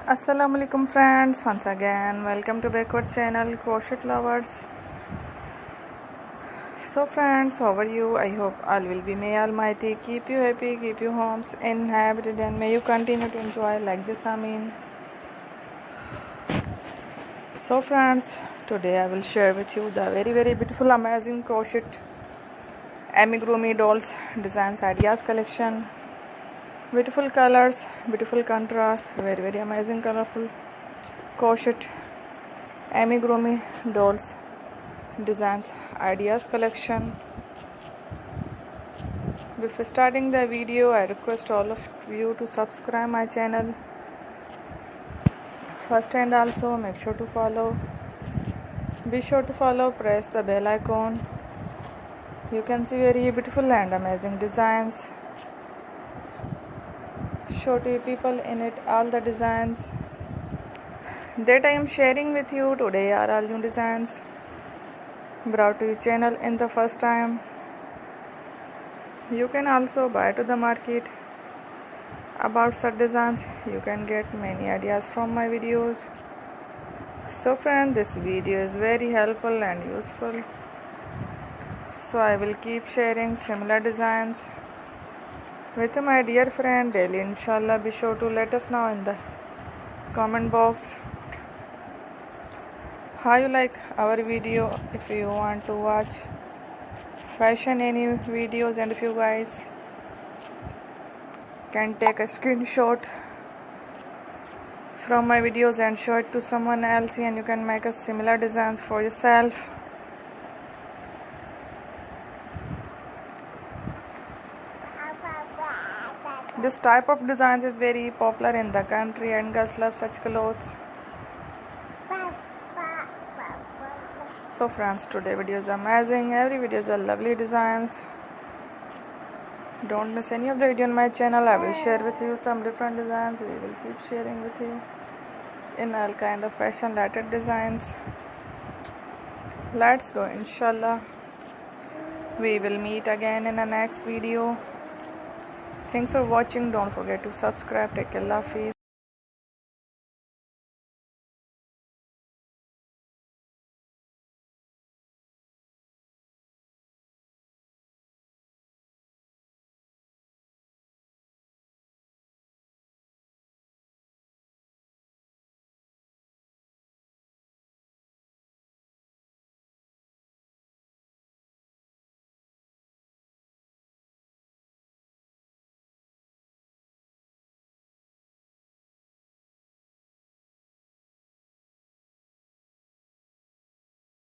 Assalamualaikum friends, once again welcome to backward channel crochet lovers. So friends, how are you? I hope all will be, may almighty keep you happy, keep you homes inhabited, and may you continue to enjoy like this. Amin. So friends, today I will share with you the very beautiful amazing crochet amigurumi dolls designs ideas collection. Beautiful colors, beautiful contrast, very amazing colorful crochet amigurumi dolls designs ideas collection. Before starting the video, I request all of you to subscribe my channel first, and also make sure to follow. Be sure to follow, press the bell icon. You can see very beautiful and amazing designs. Show to you people in it all the designs that I am sharing with you today are all new designs brought to your channel in the first time. You can also buy to the market about such designs. You can get many ideas from my videos. So friends, this video is very helpful and useful, so I will keep sharing similar designs with my dear friend daily, inshallah. Be sure to let us know in the comment box how you like our video. If you want to watch fashion any videos, and if you guys can take a screenshot from my videos and show it to someone else, and you can make a similar designs for yourself. This type of designs is very popular in the country, and girls love such clothes. So friends, today video is amazing. Every video is a lovely designs. Don't miss any of the video on my channel. I will share with you some different designs. We will keep sharing with you in all kind of fashion related designs. Let's go, inshallah. We will meet again in the next video. Thanks for watching. Don't forget to subscribe. Take care. Allah Hafiz.